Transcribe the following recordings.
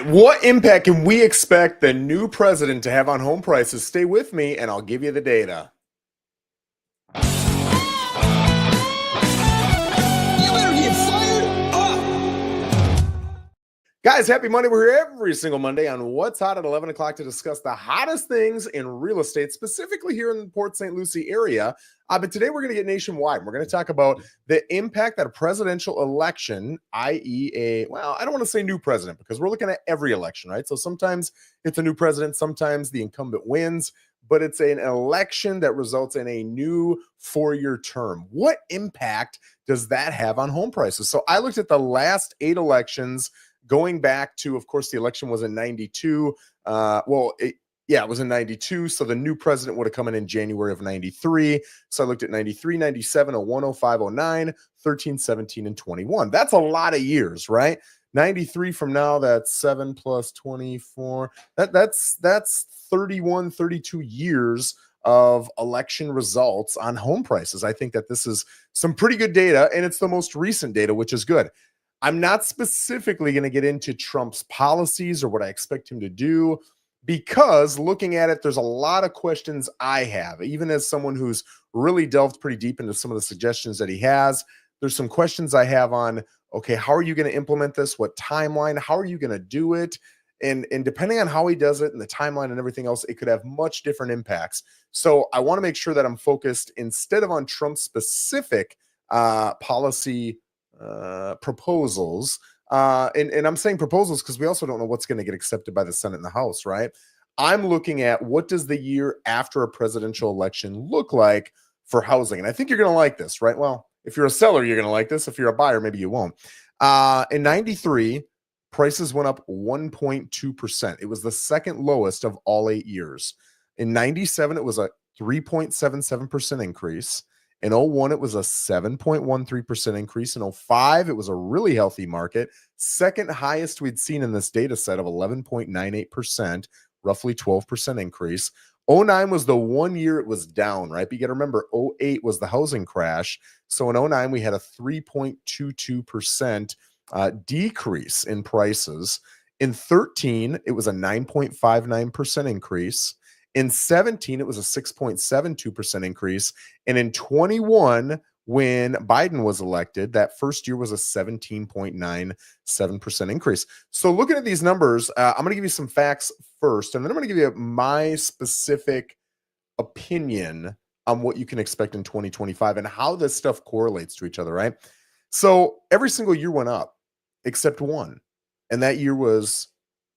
What impact can we expect the new president to have on home prices? Stay with me and I'll give you the data. You better get fired up. Guys, happy Monday. We're here every single Monday on What's Hot at 11 o'clock to discuss the hottest things in real estate, specifically here in the Port St. Lucie area. But today we're going to get nationwide. We're going to talk about the impact that a presidential election, i.e. I don't want to say new president because we're looking at every election, right? So sometimes it's a new president, sometimes the incumbent wins, but it's an election that results in a new four-year term. What impact does that have on home prices? So I looked at the last 8 elections going back to, of course, the election was in 92. It was in 92. So the new president would have come in January of 93. So I looked at 93, 97, 01, 05, 09, 13, 17, and 21. That's a lot of years, right? 93 from now, that's 7 plus 24. That's 31, 32 years of election results on home prices. I think that this is some pretty good data, and it's the most recent data, which is good. I'm not specifically going to get into Trump's policies or what I expect him to do, because looking at it, there's a lot of questions I have, even as someone who's really delved pretty deep into some of the suggestions that he has. There's some questions I have on, okay, how are you going to implement this? What timeline? How are you going to do it? And depending on how he does it and the timeline and everything else, it could have much different impacts. So I want to make sure that I'm focused instead of on Trump's specific policy proposals. And I'm saying proposals because we also don't know what's going to get accepted by the Senate and the House, right? I'm looking at what does the year after a presidential election look like for housing. And I think you're going to like this, right? Well, if you're a seller, you're going to like this. If you're a buyer, maybe you won't. In 93, prices went up 1.2%. It was the second lowest of all 8 years. In 97, it was a 3.77% increase. In 01, it was a 7.13% increase. In 05, it was a really healthy market. Second highest we'd seen in this data set of 11.98%, roughly 12% increase. 09 was the one year it was down, right? But you got to remember, 08 was the housing crash. So in 09, we had a 3.22% decrease in prices. In 13, it was a 9.59% increase. In 17, it was a 6.72% increase. And in 21, when Biden was elected, that first year was a 17.97% increase. So looking at these numbers, I'm going to give you some facts first, and then I'm going to give you my specific opinion on what you can expect in 2025 and how this stuff correlates to each other, right? So every single year went up except one, and that year was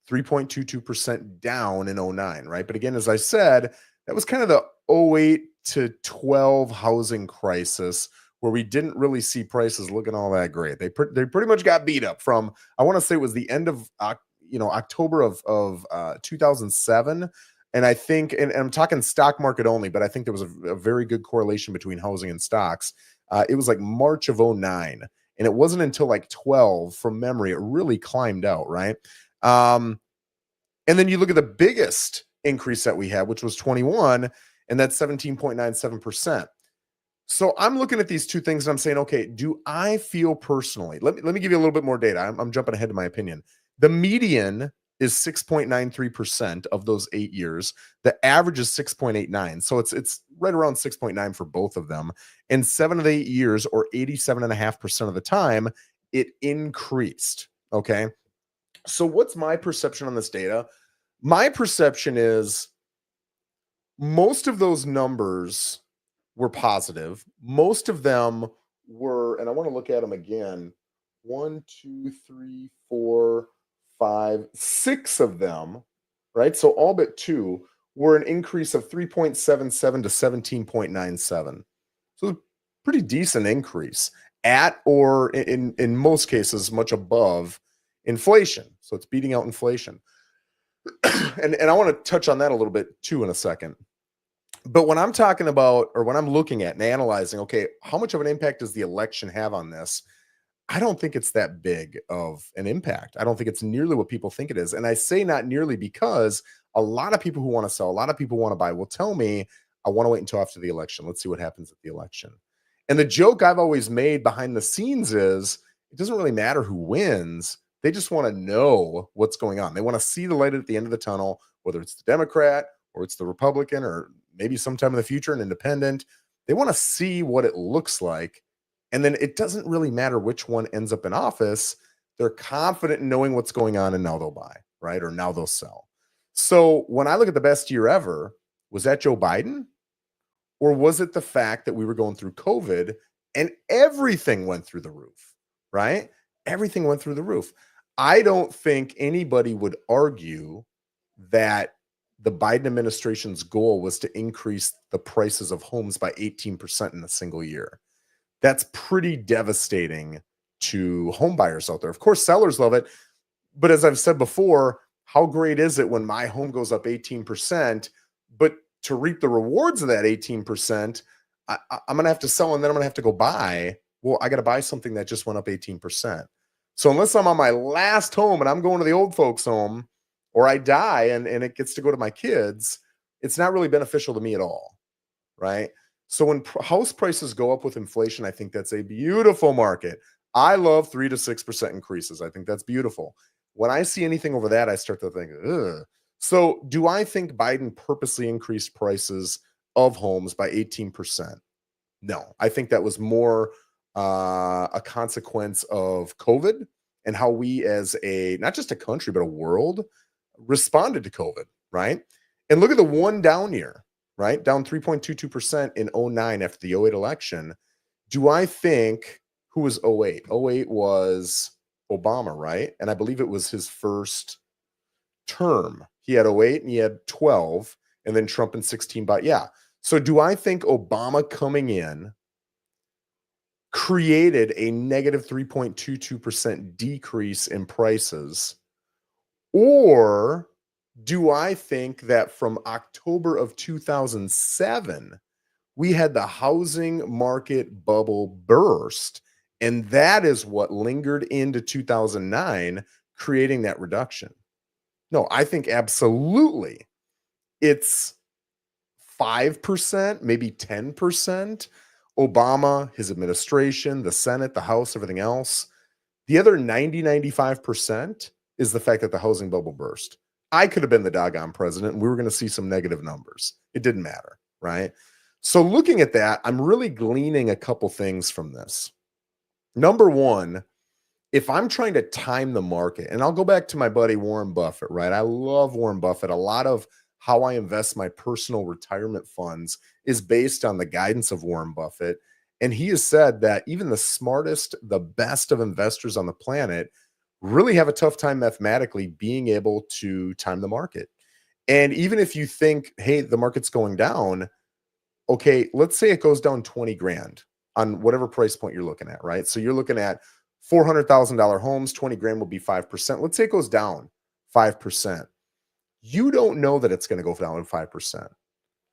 3.22% down in 09, right? But again, as I said, that was kind of the 08 to 12 housing crisis where we didn't really see prices looking all that great. They pretty much got beat up from, I want to say it was the end of October of 2007. And I think, and I'm talking stock market only, but I think there was a very good correlation between housing and stocks. It was like March of 09. And it wasn't until like 12 from memory, it really climbed out, right? And then you look at the biggest increase that we had, which was 21, and that's 17.97%. So I'm looking at these two things and I'm saying, okay, do I feel personally, let me give you a little bit more data. I'm jumping ahead to my opinion. The median is 6.93% of those 8 years. The average is 6.89. So it's right around 6.9 for both of them. In 7 of the 8 years, or 87.5% of the time, it increased. Okay. So what's my perception on this data? My perception is most of those numbers were positive. Most of them were, and I want to look at them again. 1, 2, 3, 4, 5, 6 of them, right? So all but 2 were an increase of 3.77 to 17.97. So a pretty decent increase at, or in most cases, much above inflation. So it's beating out inflation. and I want to touch on that a little bit too in a second. But when I'm talking about, or when I'm looking at and analyzing, okay, how much of an impact does the election have on this? I don't think it's that big of an impact. I don't think it's nearly what people think it is. And I say not nearly because a lot of people who want to sell, a lot of people who want to buy will tell me, I want to wait until after the election. Let's see what happens at the election. And the joke I've always made behind the scenes is it doesn't really matter who wins. They just want to know what's going on. They want to see the light at the end of the tunnel, whether it's the Democrat or it's the Republican or maybe sometime in the future an independent. They want to see what it looks like. And then it doesn't really matter which one ends up in office. They're confident in knowing what's going on and now they'll buy, right? Or now they'll sell. So when I look at the best year ever, was that Joe Biden? Or was it the fact that we were going through COVID and everything went through the roof, right? Everything went through the roof. I don't think anybody would argue that the Biden administration's goal was to increase the prices of homes by 18% in a single year. That's pretty devastating to home buyers out there. Of course, sellers love it. But as I've said before, how great is it when my home goes up 18%? But to reap the rewards of that 18%, I'm going to have to sell and then I'm going to have to go buy. Well, I got to buy something that just went up 18%. So unless I'm on my last home and I'm going to the old folks' home or I die and it gets to go to my kids, it's not really beneficial to me at all, right? So when house prices go up with inflation, I think that's a beautiful market. I love 3 to 6% increases. I think that's beautiful. When I see anything over that, I start to think, ugh. So do I think Biden purposely increased prices of homes by 18%? No, I think that was more a consequence of COVID and how we as a, not just a country, but a world responded to COVID, right? And look at the one down year, right? Down 3.22% in 09 after the 08 election. Do I think, who was 08? 08 was Obama, right? And I believe it was his first term. He had 08 and he had 12, and then Trump in 16. But yeah. So do I think Obama coming in created a negative 3.22% decrease in prices? Or do I think that from October of 2007, we had the housing market bubble burst? And that is what lingered into 2009, creating that reduction. No, I think absolutely it's 5%, maybe 10%. Obama, his administration, the Senate, the House, everything else. The other 95% is the fact that the housing bubble burst. I could have been the doggone president and we were going to see some negative numbers. It didn't matter, right? So looking at that, I'm really gleaning a couple things from this. Number one, if I'm trying to time the market, and I'll go back to my buddy Warren Buffett, right? I love Warren Buffett. A lot of how I invest my personal retirement funds is based on the guidance of Warren Buffett. And he has said that even the smartest, the best of investors on the planet really have a tough time mathematically being able to time the market. And even if you think, hey, the market's going down, okay, let's say it goes down 20 grand on whatever price point you're looking at, right? So you're looking at $400,000 homes, 20 grand will be 5%. Let's say it goes down 5%. You don't know that it's going to go down 5%.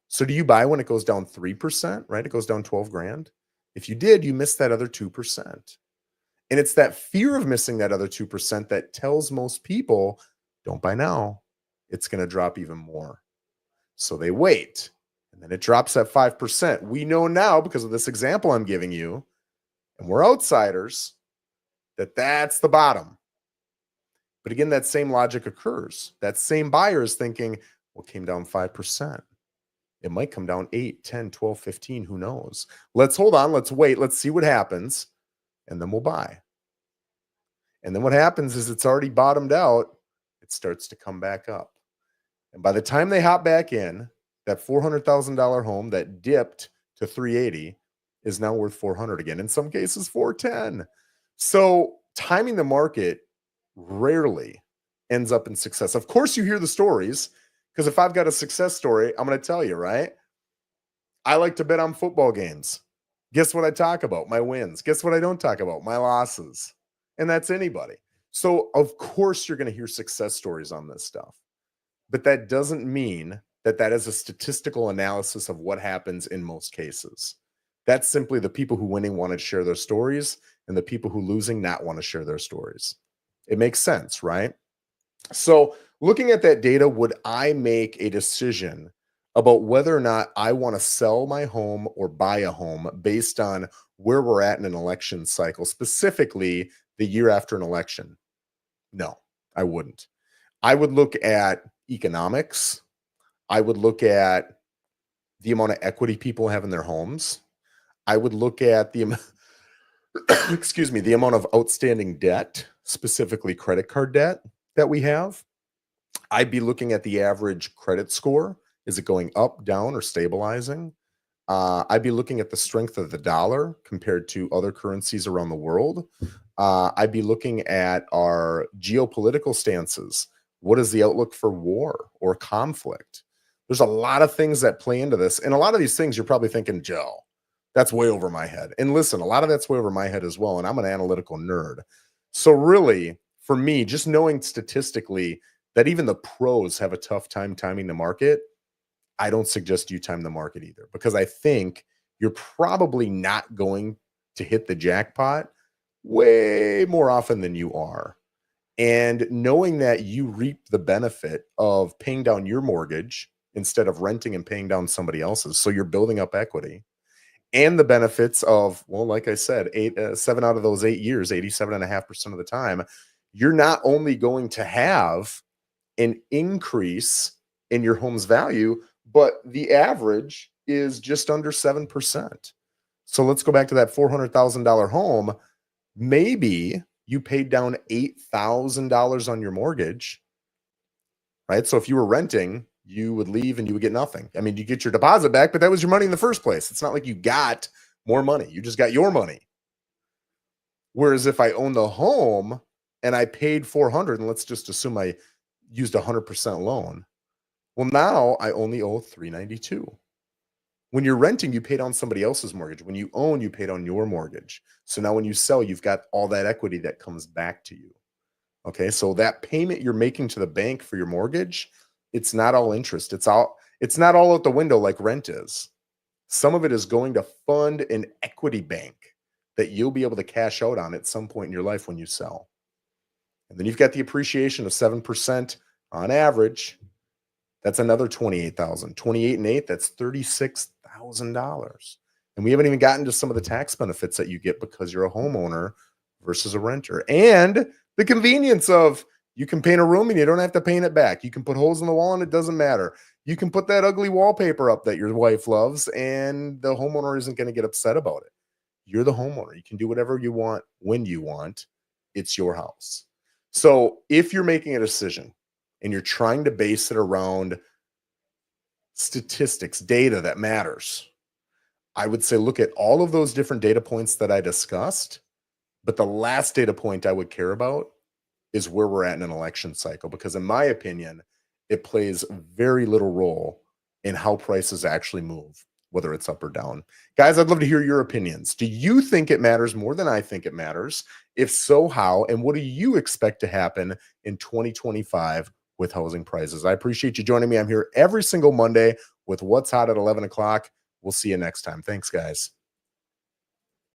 So do you buy when it goes down 3%, right? It goes down 12 grand. If you did, you missed that other 2%. And it's that fear of missing that other 2% that tells most people, don't buy now. It's going to drop even more. So they wait. And then it drops at 5%. We know now, because of this example I'm giving you, and we're outsiders, that that's the bottom. But again, that same logic occurs. That same buyer is thinking, well, it came down 5%. It might come down 8, 10, 12, 15. Who knows? Let's hold on. Let's wait. Let's see what happens. And then we'll buy. And then what happens is it's already bottomed out. It starts to come back up. And by the time they hop back in, that $400,000 home that dipped to 380 is now worth 400 again. In some cases, 410. So timing the market rarely ends up in success. Of course, you hear the stories, because if I've got a success story, I'm going to tell you, right? I like to bet on football games. Guess what I talk about? My wins. Guess what I don't talk about? My losses. And that's anybody. So of course, you're going to hear success stories on this stuff. But that doesn't mean that that is a statistical analysis of what happens in most cases. That's simply the people who winning want to share their stories and the people who losing not want to share their stories. It makes sense, right? So looking at that data, would I make a decision about whether or not I want to sell my home or buy a home based on where we're at in an election cycle, specifically the year after an election? No, I wouldn't. I would look at economics. I would look at the amount of equity people have in their homes. I would look at the excuse me, the amount of outstanding debt, specifically credit card debt that we have. I'd be looking at the average credit score. Is it going up, down, or stabilizing? I'd be looking at the strength of the dollar compared to other currencies around the world. I'd be looking at our geopolitical stances. What is the outlook for war or conflict? There's a lot of things that play into this. And a lot of these things you're probably thinking, Joe, that's way over my head. And listen, a lot of that's way over my head as well. And I'm an analytical nerd. So, really, for me, just knowing statistically that even the pros have a tough time timing the market, I don't suggest you time the market either, because I think you're probably not going to hit the jackpot way more often than you are. And knowing that you reap the benefit of paying down your mortgage instead of renting and paying down somebody else's. So you're building up equity and the benefits of, well, like I said, 7 out of those 8 years, 87.5% of the time, you're not only going to have an increase in your home's value, but the average is just under 7%. So let's go back to that $400,000 home. Maybe you paid down $8,000 on your mortgage, right? So if you were renting, you would leave and you would get nothing. I mean, you get your deposit back, but that was your money in the first place. It's not like you got more money. You just got your money. Whereas if I own the home and I paid 400, and let's just assume I used 100% loan, well, now I only owe 392. When you're renting, you paid on somebody else's mortgage. When you own, you paid on your mortgage. So now when you sell, you've got all that equity that comes back to you. Okay, so that payment you're making to the bank for your mortgage, it's not all interest. It's not all out the window like rent is. Some of it is going to fund an equity bank that you'll be able to cash out on at some point in your life when you sell. And then you've got the appreciation of 7% on average. That's another 28,000. 28 and 8, that's $36,000. And we haven't even gotten to some of the tax benefits that you get because you're a homeowner versus a renter. And the convenience of you can paint a room and you don't have to paint it back. You can put holes in the wall and it doesn't matter. You can put that ugly wallpaper up that your wife loves and the homeowner isn't going to get upset about it. You're the homeowner. You can do whatever you want when you want. It's your house. So if you're making a decision and you're trying to base it around statistics, data that matters, I would say look at all of those different data points that I discussed. But the last data point I would care about is where we're at in an election cycle, because in my opinion, it plays very little role in how prices actually move, whether it's up or down. Guys, I'd love to hear your opinions. Do you think it matters more than I think it matters? If so, how? And what do you expect to happen in 2025 with housing prices? I appreciate you joining me. I'm here every single Monday with What's Hot at 11 o'clock. We'll see you next time. Thanks, guys.